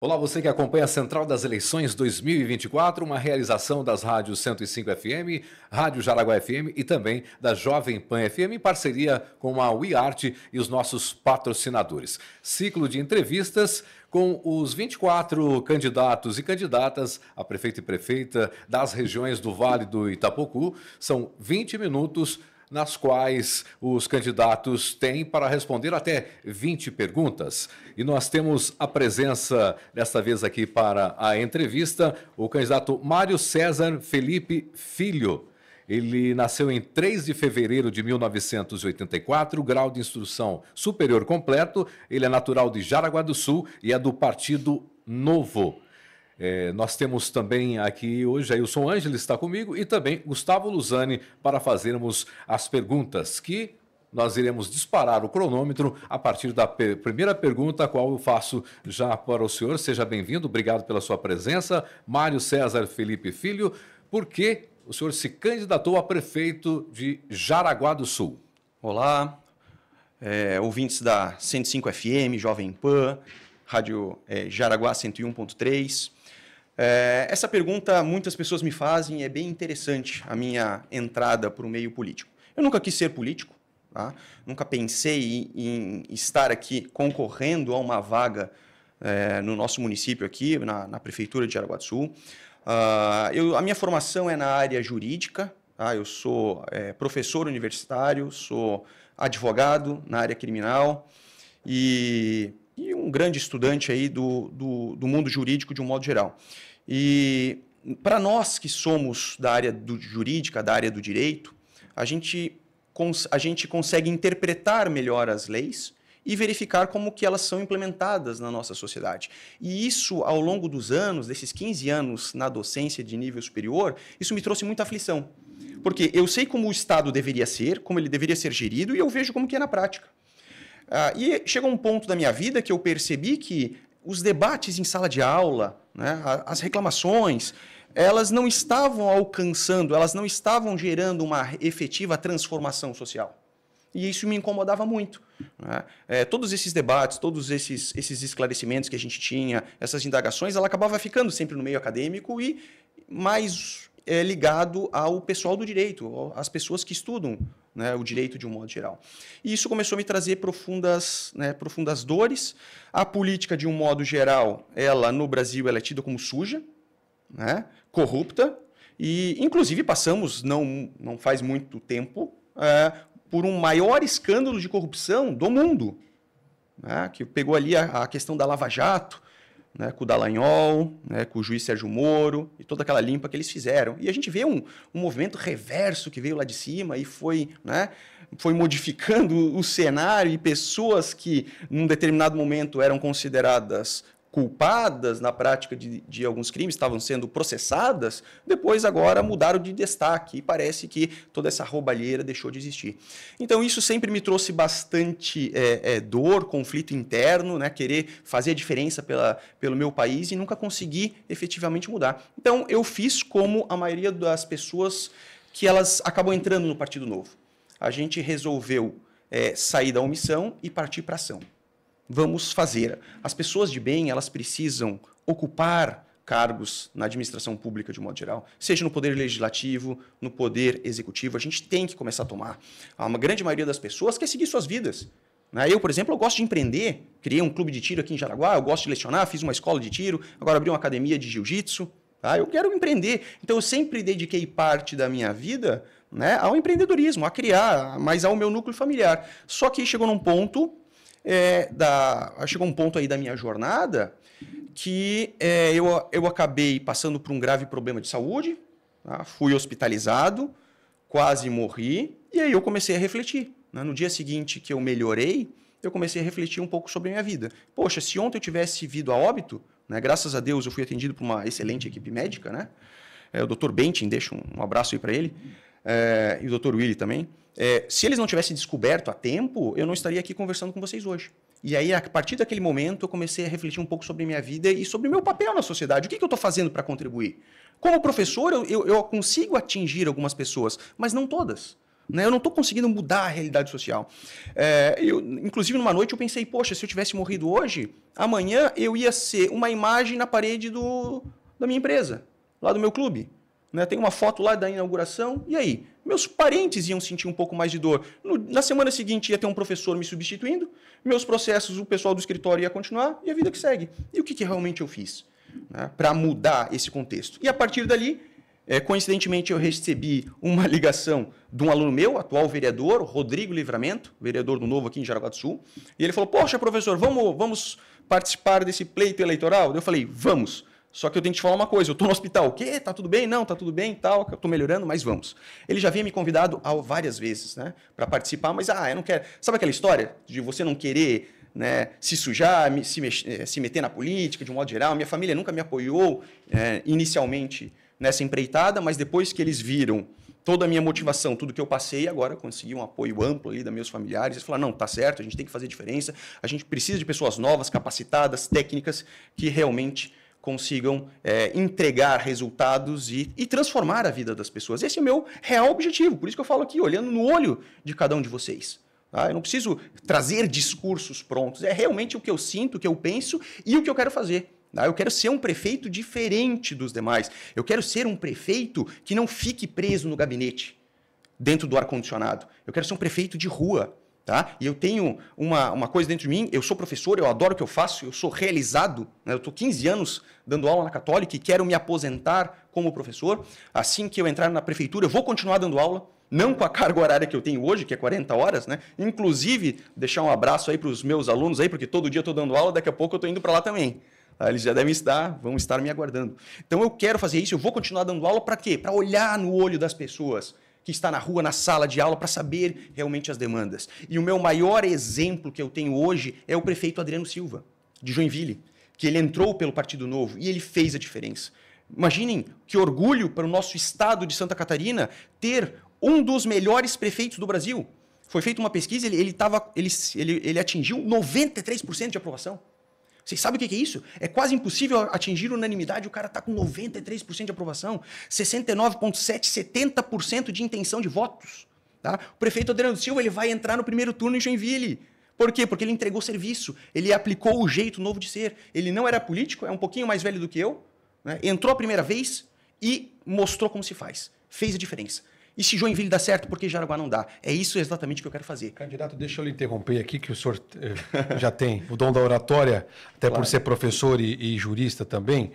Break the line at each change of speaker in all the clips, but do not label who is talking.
Olá, você que acompanha a Central das Eleições 2024, uma realização das rádios 105 FM, Rádio Jaraguá FM e também da Jovem Pan FM, em parceria com a WeArt e os nossos patrocinadores. Ciclo de entrevistas com os 24 candidatos e candidatas a prefeito e prefeita das regiões do Vale do Itapocu. São 20 minutos nas quais os candidatos têm para responder até 20 perguntas. E nós temos a presença, desta vez aqui para a entrevista, o candidato Mário César Felipe Filho. Ele nasceu em 3 de fevereiro de 1984, grau de instrução superior completo. Ele é natural de Jaraguá do Sul e é do Partido Novo. Nós temos também aqui hoje Ailson Ângelo está comigo e também Gustavo Luzani para fazermos as perguntas que nós iremos disparar o cronômetro a partir da primeira pergunta, a qual eu faço já para o senhor. Seja bem-vindo, obrigado pela sua presença. Mário César Felipe Filho, por que o senhor se candidatou a prefeito de Jaraguá do Sul?
Olá, ouvintes da 105 FM, Jovem Pan, Rádio Jaraguá 101.3. Essa pergunta muitas pessoas me fazem, é bem interessante a minha entrada para o meio político. Eu nunca quis ser político, tá? Nunca pensei em estar aqui concorrendo a uma vaga no nosso município aqui, na Prefeitura de Jaraguá do Sul. A minha formação é na área jurídica, tá? Eu sou professor universitário, sou advogado na área criminal e um grande estudante aí do mundo jurídico de um modo geral. E para nós que somos da área jurídica, da área do direito, a gente consegue interpretar melhor as leis e verificar como que elas são implementadas na nossa sociedade. E isso, ao longo dos anos, desses 15 anos na docência de nível superior, isso me trouxe muita aflição. Porque eu sei como o Estado deveria ser, como ele deveria ser gerido, e eu vejo como que é na prática. E chegou um ponto da minha vida que eu percebi que os debates em sala de aula, né, as reclamações, elas não estavam alcançando, elas não estavam gerando uma efetiva transformação social. E isso me incomodava muito, né? Todos esses debates, todos esses esclarecimentos que a gente tinha, essas indagações, ela acabava ficando sempre no meio acadêmico e mais ligado ao pessoal do direito, às pessoas que estudam, né, o direito de um modo geral. E isso começou a me trazer profundas dores. A política, de um modo geral, no Brasil, ela é tida como suja, né, corrupta, e inclusive passamos, não faz muito tempo, por um maior escândalo de corrupção do mundo, né, que pegou ali a questão da Lava Jato, né, com o Dallagnol, né, com o juiz Sérgio Moro e toda aquela limpa que eles fizeram. E a gente vê um movimento reverso que veio lá de cima e foi modificando o cenário, e pessoas que, num determinado momento, eram consideradas culpadas na prática de alguns crimes, estavam sendo processadas, depois agora mudaram de destaque e parece que toda essa roubalheira deixou de existir. Então isso sempre me trouxe bastante dor, conflito interno, né, querer fazer a diferença pelo meu país e nunca consegui efetivamente mudar. Então eu fiz como a maioria das pessoas que elas acabam entrando no Partido Novo. A gente resolveu sair da omissão e partir para a ação. Vamos fazer. As pessoas de bem, elas precisam ocupar cargos na administração pública de um modo geral, seja no poder legislativo, no poder executivo. A gente tem que começar a tomar. Uma grande maioria das pessoas quer seguir suas vidas. Eu, por exemplo, eu gosto de empreender. Criei um clube de tiro aqui em Jaraguá, eu gosto de lecionar, fiz uma escola de tiro, agora abri uma academia de jiu-jitsu. Eu quero empreender. Então, eu sempre dediquei parte da minha vida, né, ao empreendedorismo, a criar, mas ao meu núcleo familiar. Só que chegou num ponto... chegou um ponto aí da minha jornada que eu acabei passando por um grave problema de saúde, tá? Fui hospitalizado, quase morri, e aí eu comecei a refletir, né? No dia seguinte que eu melhorei, eu comecei a refletir um pouco sobre a minha vida. Poxa, se ontem eu tivesse vindo a óbito, né, graças a Deus eu fui atendido por uma excelente equipe médica, né? O Dr. Bentin, deixa um abraço aí para ele, e o Dr. Willy também. Se eles não tivessem descoberto a tempo, eu não estaria aqui conversando com vocês hoje. E aí, a partir daquele momento, eu comecei a refletir um pouco sobre a minha vida e sobre o meu papel na sociedade. O que eu estou fazendo para contribuir? Como professor, eu consigo atingir algumas pessoas, mas não todas. né? Eu não estou conseguindo mudar a realidade social. Inclusive, numa noite, eu pensei, poxa, se eu tivesse morrido hoje, amanhã eu ia ser uma imagem na parede da minha empresa, lá do meu clube. Né? Tem uma foto lá da inauguração, e aí? Meus parentes iam sentir um pouco mais de dor. Na semana seguinte ia ter um professor me substituindo, meus processos, o pessoal do escritório ia continuar, e a vida que segue. E o que realmente eu fiz, né, para mudar esse contexto? E a partir dali, coincidentemente, eu recebi uma ligação de um aluno meu, atual vereador, Rodrigo Livramento, vereador do Novo aqui em Jaraguá do Sul, e ele falou, poxa, professor, vamos participar desse pleito eleitoral? Eu falei, vamos. Só que eu tenho que te falar uma coisa, eu estou no hospital. O quê? Tá tudo bem? Não, tá tudo bem, tal, eu estou melhorando, mas vamos. Ele já havia me convidado várias vezes, né, para participar, mas eu não quero. Sabe aquela história de você não querer, né, se sujar, se meter na política, de um modo geral? Minha família nunca me apoiou inicialmente nessa empreitada, mas depois que eles viram toda a minha motivação, tudo que eu passei, agora eu consegui um apoio amplo ali dos meus familiares. Eles falaram, não, tá certo, a gente tem que fazer diferença, a gente precisa de pessoas novas, capacitadas, técnicas, que realmente consigam entregar resultados e transformar a vida das pessoas. Esse é o meu real objetivo, por isso que eu falo aqui, olhando no olho de cada um de vocês. Tá? Eu não preciso trazer discursos prontos, é realmente o que eu sinto, o que eu penso e o que eu quero fazer. Eu quero ser um prefeito diferente dos demais. Eu quero ser um prefeito que não fique preso no gabinete, dentro do ar-condicionado. Eu quero ser um prefeito de rua. Tá? E eu tenho uma coisa dentro de mim, eu sou professor, eu adoro o que eu faço, eu sou realizado. Né? Eu estou 15 anos dando aula na Católica e quero me aposentar como professor. Assim que eu entrar na prefeitura, eu vou continuar dando aula, não com a carga horária que eu tenho hoje, que é 40 horas, né? Inclusive, deixar um abraço aí para os meus alunos, aí, porque todo dia eu estou dando aula, daqui a pouco eu estou indo para lá também. Eles já vão estar me aguardando. Então eu quero fazer isso, eu vou continuar dando aula para quê? Para olhar no olho das pessoas que está na rua, na sala de aula, para saber realmente as demandas. E o meu maior exemplo que eu tenho hoje é o prefeito Adriano Silva, de Joinville, que ele entrou pelo Partido Novo e ele fez a diferença. Imaginem que orgulho para o nosso estado de Santa Catarina ter um dos melhores prefeitos do Brasil. Foi feita uma pesquisa, ele atingiu 93% de aprovação. Vocês sabem o que é isso? É quase impossível atingir unanimidade, o cara está com 93% de aprovação, 69,7%, 70% de intenção de votos. Tá? O prefeito Adriano Silva ele vai entrar no primeiro turno em Joinville. Por quê? Porque ele entregou serviço, ele aplicou o jeito novo de ser. Ele não era político, é um pouquinho mais velho do que eu, né? Entrou a primeira vez e mostrou como se faz. Fez a diferença. E se Joinville dá certo, por que Jaraguá não dá? É isso exatamente que eu quero fazer.
Candidato, deixa eu lhe interromper aqui, que o senhor já tem o dom da oratória, até claro, por ser professor e jurista também.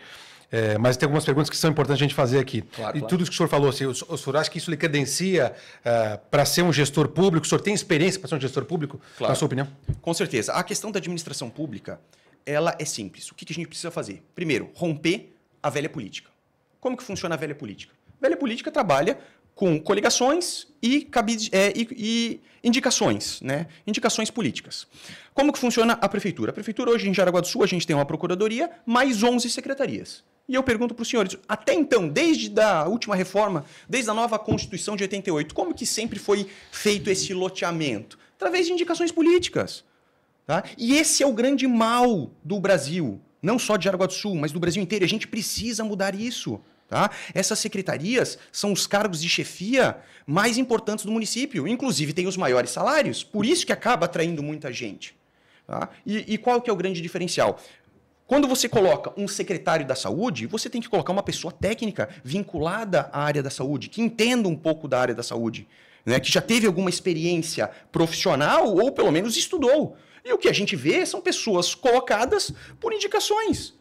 Mas tem algumas perguntas que são importantes a gente fazer aqui. Claro, tudo isso que o senhor falou, assim, o senhor acha que isso lhe credencia para ser um gestor público? O senhor tem experiência para ser um gestor público, claro, na sua opinião?
Com certeza. A questão da administração pública, ela é simples. O que a gente precisa fazer? Primeiro, romper a velha política. Como que funciona a velha política? A velha política trabalha com coligações e indicações, né? Indicações políticas. Como que funciona a prefeitura? A prefeitura hoje em Jaraguá do Sul, a gente tem uma procuradoria, mais 11 secretarias. E eu pergunto para os senhores, até então, desde a última reforma, desde a nova Constituição de 88, como que sempre foi feito esse loteamento? Através de indicações políticas. Tá? E esse é o grande mal do Brasil, não só de Jaraguá do Sul, mas do Brasil inteiro. A gente precisa mudar isso. Tá? Essas secretarias são os cargos de chefia mais importantes do município, inclusive tem os maiores salários, por isso que acaba atraindo muita gente. Tá? E qual que é o grande diferencial? Quando você coloca um secretário da saúde, você tem que colocar uma pessoa técnica vinculada à área da saúde, que entenda um pouco da área da saúde, né? Que já teve alguma experiência profissional ou pelo menos estudou. E o que a gente vê são pessoas colocadas por indicações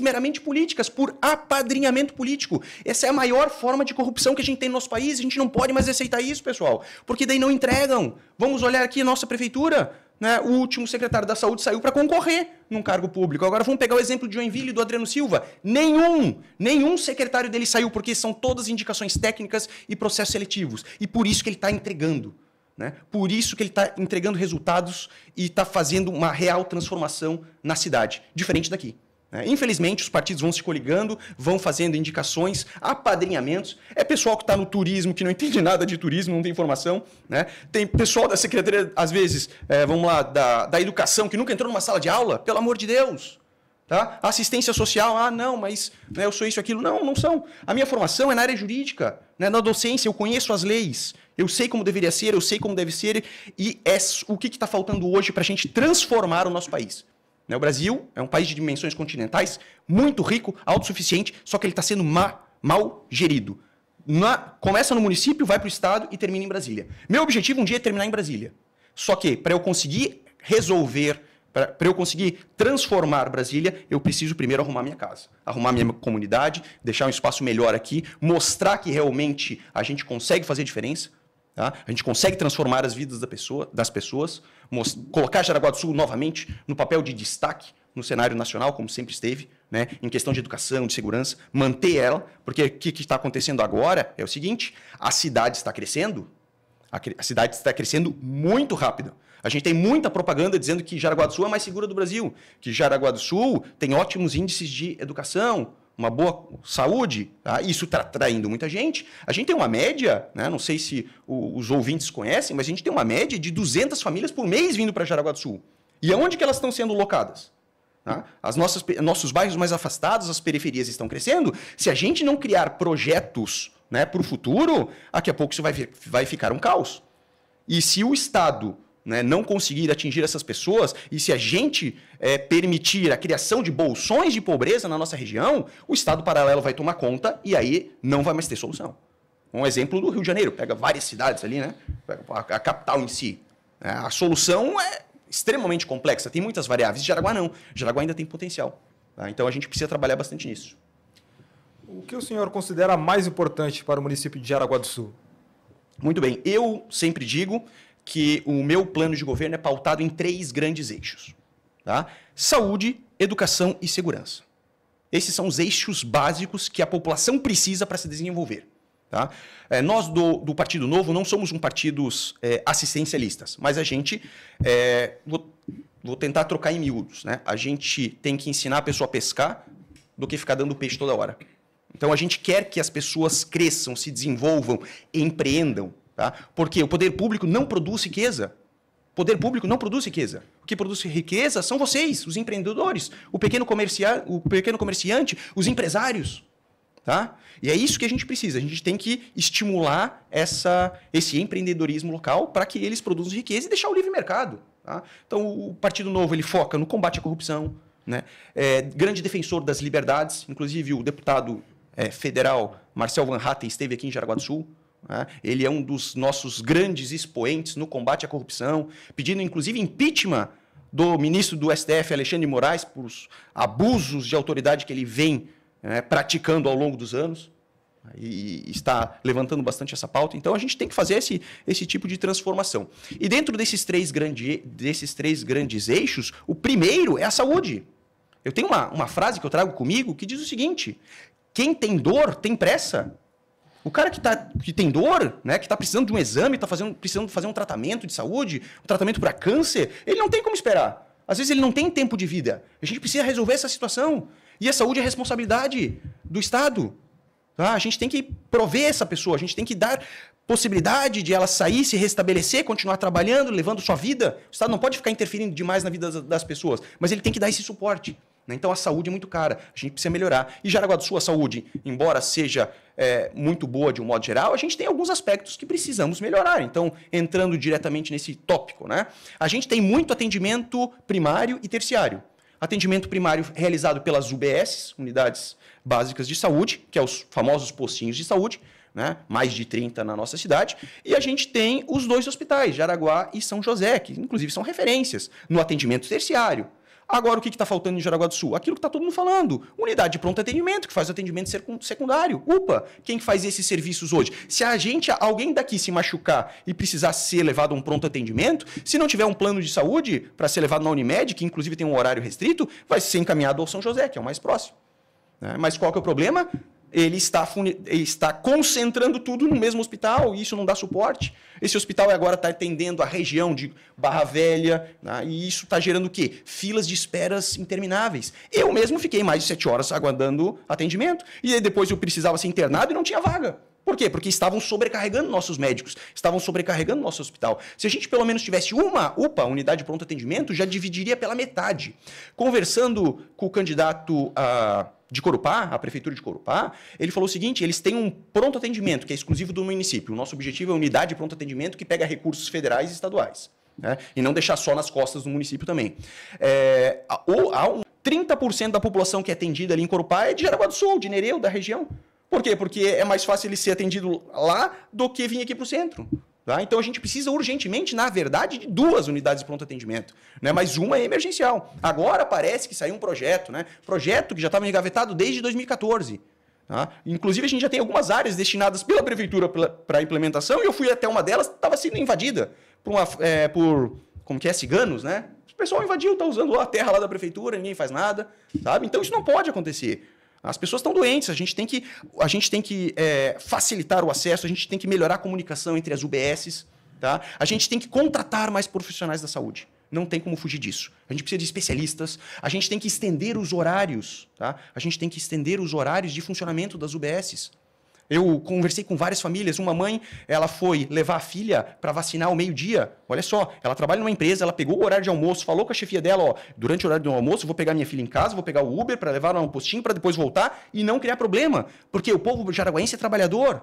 meramente políticas, por apadrinhamento político. Essa é a maior forma de corrupção que a gente tem no nosso país. A gente não pode mais aceitar isso, pessoal, porque daí não entregam. Vamos olhar aqui a nossa prefeitura, né? O último secretário da saúde saiu para concorrer num cargo público. Agora vamos pegar o exemplo de Joinville e do Adriano Silva. Nenhum secretário dele saiu, porque são todas indicações técnicas e processos seletivos. E por isso que ele está entregando. Né? Por isso que ele está entregando resultados e está fazendo uma real transformação na cidade, diferente daqui. Infelizmente, os partidos vão se coligando, vão fazendo indicações, apadrinhamentos. É pessoal que está no turismo, que não entende nada de turismo, não tem informação. Né? Tem pessoal da secretaria, às vezes, vamos lá, da educação, que nunca entrou numa sala de aula. Pelo amor de Deus! Tá? Assistência social, não, mas né, eu sou isso e aquilo. Não, não são. A minha formação é na área jurídica, né, na docência, eu conheço as leis, eu sei como deveria ser, eu sei como deve ser, e é o que está faltando hoje para a gente transformar o nosso país. Né, o Brasil é um país de dimensões continentais, muito rico, autossuficiente, só que ele está sendo mal gerido. Começa no município, vai para o estado e termina em Brasília. Meu objetivo um dia é terminar em Brasília. Só que, para eu conseguir resolver, para eu conseguir transformar Brasília, eu preciso primeiro arrumar minha casa, arrumar minha comunidade, deixar um espaço melhor aqui, mostrar que realmente a gente consegue fazer diferença, tá? A gente consegue transformar as vidas das pessoas, colocar Jaraguá do Sul novamente no papel de destaque no cenário nacional, como sempre esteve, né? Em questão de educação, de segurança, manter ela, porque o que está acontecendo agora é o seguinte, a cidade está crescendo muito rápido. A gente tem muita propaganda dizendo que Jaraguá do Sul é a mais segura do Brasil, que Jaraguá do Sul tem ótimos índices de educação, uma boa saúde, tá? Isso está atraindo muita gente. A gente tem uma média, né? Não sei se os ouvintes conhecem, mas a gente tem uma média de 200 famílias por mês vindo para Jaraguá do Sul. E aonde que elas estão sendo locadas? Tá? Nossos bairros mais afastados, as periferias estão crescendo. Se a gente não criar projetos, né, para o futuro, daqui a pouco isso vai ficar um caos. E se o Estado, né, não conseguir atingir essas pessoas, e se a gente permitir a criação de bolsões de pobreza na nossa região, o Estado paralelo vai tomar conta e aí não vai mais ter solução. Um exemplo do Rio de Janeiro, pega várias cidades ali, né? Pega a capital em si. A solução é extremamente complexa, tem muitas variáveis. Jaraguá não. Jaraguá ainda tem potencial. Tá? Então a gente precisa trabalhar bastante nisso.
O que o senhor considera mais importante para o município de Jaraguá do Sul?
Muito bem. Eu sempre digo que o meu plano de governo é pautado em 3 grandes eixos. Tá? Saúde, educação e segurança. Esses são os eixos básicos que a população precisa para se desenvolver. Tá? Nós do Partido Novo não somos um partido assistencialistas, mas a gente, vou tentar trocar em miúdos, né? A gente tem que ensinar a pessoa a pescar do que ficar dando peixe toda hora. Então, a gente quer que as pessoas cresçam, se desenvolvam, empreendam. Tá? Porque o poder público não produz riqueza. O poder público não produz riqueza. O que produz riqueza são vocês, os empreendedores, o pequeno comerciante, os empresários. Tá? E é isso que a gente precisa. A gente tem que estimular esse empreendedorismo local para que eles produzam riqueza e deixar o livre mercado. Tá? Então, o Partido Novo ele foca no combate à corrupção, né? Grande defensor das liberdades. Inclusive, o deputado federal Marcel Van Hatten esteve aqui em Jaraguá do Sul. Né? Ele é um dos nossos grandes expoentes no combate à corrupção, pedindo, inclusive, impeachment do ministro do STF, Alexandre de Moraes, por os abusos de autoridade que ele vem praticando ao longo dos anos, e está levantando bastante essa pauta. Então, a gente tem que fazer esse tipo de transformação. E dentro desses três grandes eixos, o primeiro é a saúde. Eu tenho uma frase que eu trago comigo que diz o seguinte: quem tem dor tem pressa. O cara que tem dor, né, que está precisando de um exame, está precisando fazer um tratamento de saúde, um tratamento para câncer, ele não tem como esperar. Às vezes ele não tem tempo de vida. A gente precisa resolver essa situação. E a saúde é responsabilidade do Estado. Tá? A gente tem que prover essa pessoa, a gente tem que dar possibilidade de ela sair, se restabelecer, continuar trabalhando, levando sua vida. O Estado não pode ficar interferindo demais na vida das pessoas, mas ele tem que dar esse suporte. Né? Então, a saúde é muito cara, a gente precisa melhorar. E Jaraguá do Sul, a saúde, embora seja muito boa de um modo geral, a gente tem alguns aspectos que precisamos melhorar. Então, entrando diretamente nesse tópico, né? A gente tem muito atendimento primário e terciário. Atendimento primário realizado pelas UBS, Unidades Básicas de Saúde, que é os famosos postinhos de saúde, né? Mais de 30 na nossa cidade. E a gente tem os 2 hospitais, Jaraguá e São José, que inclusive são referências no atendimento terciário. Agora, o que está faltando em Jaraguá do Sul? Aquilo que está todo mundo falando. Unidade de pronto atendimento, que faz o atendimento secundário. UPA, quem faz esses serviços hoje? Se alguém daqui se machucar e precisar ser levado a um pronto atendimento, se não tiver um plano de saúde para ser levado na Unimed, que inclusive tem um horário restrito, vai ser encaminhado ao São José, que é o mais próximo. Mas qual que é o problema? Ele está concentrando tudo no mesmo hospital e isso não dá suporte. Esse hospital agora está atendendo a região de Barra Velha, né? E isso está gerando o quê? Filas de esperas intermináveis. Eu mesmo fiquei mais de 7 horas aguardando atendimento. E aí depois eu precisava ser internado e não tinha vaga. Por quê? Porque estavam sobrecarregando nossos médicos, estavam sobrecarregando nosso hospital. Se a gente pelo menos tivesse uma UPA, unidade de pronto atendimento, já dividiria pela metade. Conversando com o candidato de Corupá, a prefeitura de Corupá, ele falou o seguinte, eles têm um pronto atendimento que é exclusivo do município. O nosso objetivo é a unidade de pronto atendimento que pega recursos federais e estaduais. Né? E não deixar só nas costas do município também. Há 30% da população que é atendida ali em Corupá é de Jaraguá do Sul, de Nereu, da região. Por quê? Porque é mais fácil ele ser atendido lá do que vir aqui para o centro. Tá? Então, a gente precisa urgentemente, na verdade, de 2 unidades de pronto atendimento. Né? Mas uma é emergencial. Agora parece que saiu um projeto, né? Projeto que já estava engavetado desde 2014. Tá? Inclusive, a gente já tem algumas áreas destinadas pela prefeitura para a implementação, e eu fui até uma delas, estava sendo invadida por como que é, ciganos, né? O pessoal invadiu, está usando a terra lá da prefeitura, ninguém faz nada. Sabe? Então, isso não pode acontecer. As pessoas estão doentes, a gente tem que facilitar o acesso, a gente tem que melhorar a comunicação entre as UBSs, tá? A gente tem que contratar mais profissionais da saúde. Não tem como fugir disso. A gente precisa de especialistas, a gente tem que estender os horários, tá? A gente tem que estender os horários de funcionamento das UBSs. Eu conversei com várias famílias. Uma mãe, ela foi levar a filha para vacinar ao meio-dia. Olha só, ela trabalha numa empresa, ela pegou o horário de almoço, falou com a chefia dela, ó, durante o horário do almoço, vou pegar minha filha em casa, vou pegar o Uber para levar ela no postinho para depois voltar e não criar problema. Porque o povo jaraguaense é trabalhador.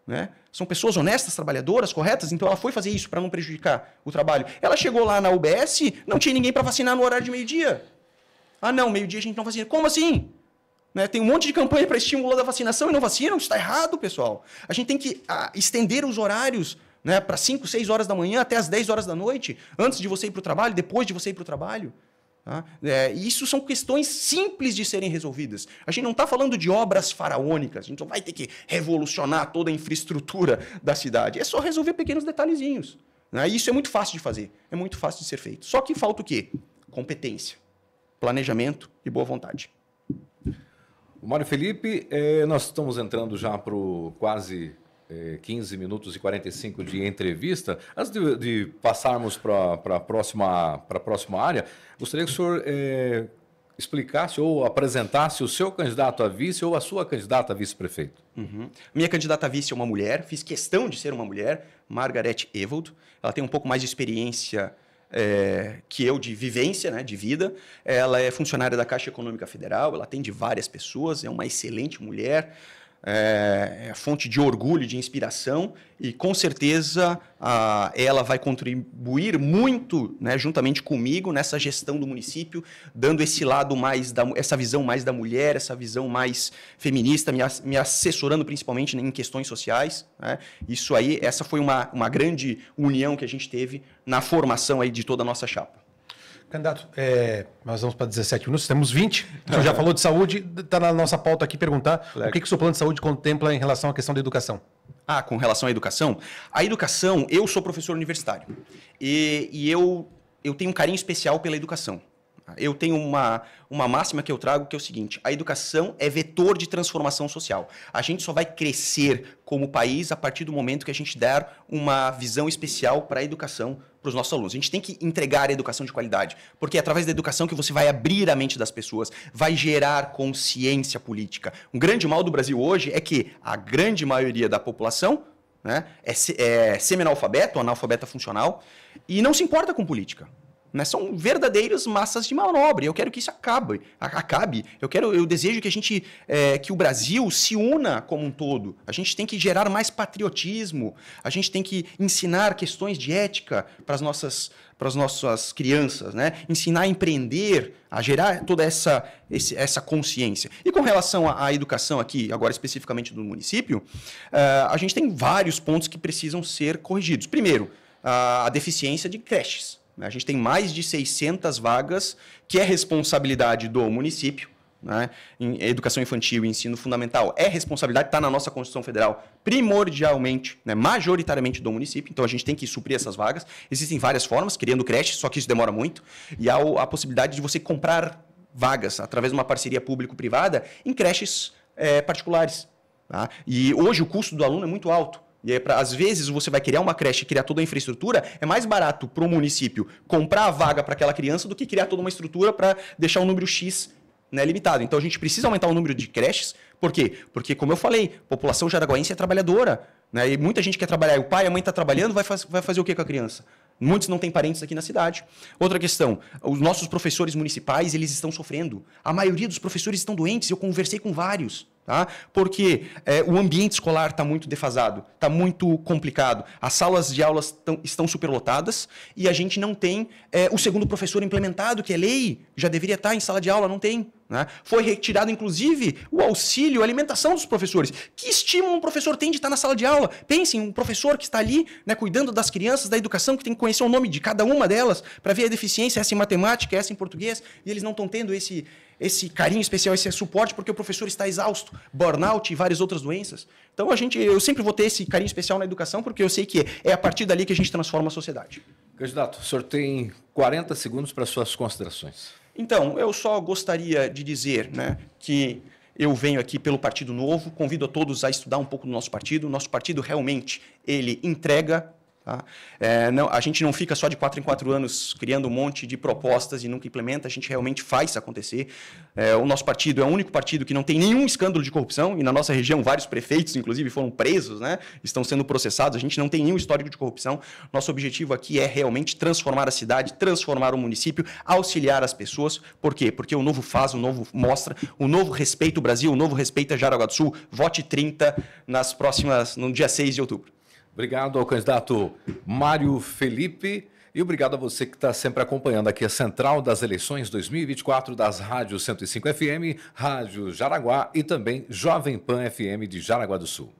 Né? São pessoas honestas, trabalhadoras, corretas, então ela foi fazer isso para não prejudicar o trabalho. Ela chegou lá na UBS, não tinha ninguém para vacinar no horário de meio-dia. Ah, não, meio-dia a gente não vacina. Como assim? Né? Tem um monte de campanha para estímulo da vacinação e não vacinam. Isso está errado, pessoal. A gente tem que estender os horários, né, para 5, 6 horas da manhã até as 10 horas da noite, antes de você ir para o trabalho, depois de você ir para o trabalho. Tá? Isso são questões simples de serem resolvidas. A gente não está falando de obras faraônicas, a gente não vai ter que revolucionar toda a infraestrutura da cidade. É só resolver pequenos detalhezinhos. Né? Isso é muito fácil de fazer, é muito fácil de ser feito. Só que falta o quê? Competência, planejamento e boa vontade.
Mário Felipe, nós estamos entrando já para quase 15 minutos e 45 de entrevista. Antes de passarmos para a próxima área, gostaria que o senhor explicasse ou apresentasse o seu candidato a vice ou a sua candidata a vice-prefeito.
Uhum. Minha candidata a vice é uma mulher, fiz questão de ser uma mulher, Margaret Evold. Ela tem um pouco mais de experiência que eu, de vivência, né, de vida. Ela é funcionária da Caixa Econômica Federal, ela atende várias pessoas, é uma excelente mulher, é fonte de orgulho, de inspiração, e com certeza ela vai contribuir muito, né, juntamente comigo nessa gestão do município, dando esse lado mais essa visão mais da mulher, essa visão mais feminista, me assessorando principalmente em questões sociais. Né? Isso aí, essa foi uma grande união que a gente teve na formação aí de toda a nossa chapa.
Candidato, nós vamos para 17 minutos, temos 20. O senhor já falou de saúde, está na nossa pauta aqui perguntar o que o seu plano de saúde contempla em relação à questão da educação.
Com relação à educação? A educação, eu sou professor universitário e eu tenho um carinho especial pela educação. Eu tenho uma máxima que eu trago que é o seguinte: a educação é vetor de transformação social. A gente só vai crescer como país a partir do momento que a gente der uma visão especial para a educação para os nossos alunos. A gente tem que entregar a educação de qualidade, porque é através da educação que você vai abrir a mente das pessoas, vai gerar consciência política. Um grande mal do Brasil hoje é que a grande maioria da população, né, é semi-analfabeto, analfabeta funcional, e não se importa com política. Né? São verdadeiras massas de manobra. Eu quero que isso acabe. Eu desejo que que o Brasil se una como um todo. A gente tem que gerar mais patriotismo. A gente tem que ensinar questões de ética para as nossas crianças, né? Ensinar a empreender, a gerar toda essa consciência. E com relação à educação aqui, agora especificamente do município, a gente tem vários pontos que precisam ser corrigidos. Primeiro, a deficiência de creches. A gente tem mais de 600 vagas, que é responsabilidade do município, né? Em educação infantil e ensino fundamental. É responsabilidade, está na nossa Constituição Federal, primordialmente, né, majoritariamente do município. Então, a gente tem que suprir essas vagas. Existem várias formas, criando creches, só que isso demora muito. E há a possibilidade de você comprar vagas, através de uma parceria público-privada, em creches particulares. Tá? E hoje o custo do aluno é muito alto. E aí, às vezes, você vai criar uma creche e criar toda a infraestrutura, é mais barato para o município comprar a vaga para aquela criança do que criar toda uma estrutura para deixar um número X né, limitado. Então a gente precisa aumentar o número de creches. Por quê? Porque, como eu falei, a população jaraguaense é trabalhadora. Né, e muita gente quer trabalhar. E o pai e a mãe estão trabalhando, vai fazer o que com a criança? Muitos não têm parentes aqui na cidade. Outra questão, os nossos professores municipais, eles estão sofrendo. A maioria dos professores estão doentes, eu conversei com vários. Tá? Porque o ambiente escolar está muito defasado, está muito complicado. As salas de aulas estão superlotadas e a gente não tem o segundo professor implementado, que é lei, já deveria estar em sala de aula, não tem. Né? Foi retirado, inclusive, o auxílio, a alimentação dos professores. Que estímulo um professor tem de estar na sala de aula? Pensem, um professor que está ali, né, cuidando das crianças, da educação, que tem que conhecer o nome de cada uma delas para ver a deficiência, essa em matemática, essa em português, e eles não estão tendo esse carinho especial, esse suporte, porque o professor está exausto, burnout e várias outras doenças. Então, eu sempre vou ter esse carinho especial na educação, porque eu sei que é a partir dali que a gente transforma a sociedade.
Candidato, o senhor tem 40 segundos para suas considerações.
Então, eu só gostaria de dizer, né, que eu venho aqui pelo Partido Novo, convido a todos a estudar um pouco do nosso partido. O nosso partido realmente, ele entrega. Tá? A gente não fica só de 4 em 4 anos criando um monte de propostas e nunca implementa, a gente realmente faz isso acontecer. O nosso partido é o único partido que não tem nenhum escândalo de corrupção, e na nossa região vários prefeitos, inclusive, foram presos, né? Estão sendo processados, a gente não tem nenhum histórico de corrupção. Nosso objetivo aqui é realmente transformar a cidade, transformar o município, auxiliar as pessoas. Por quê? Porque o novo faz, o novo mostra, o novo respeita o Brasil, o novo respeita Jaraguá do Sul. Vote 30 no dia 6 de outubro.
Obrigado ao candidato Mário Felipe e obrigado a você que está sempre acompanhando aqui a Central das Eleições 2024 das Rádios 105 FM, Rádio Jaraguá e também Jovem Pan FM de Jaraguá do Sul.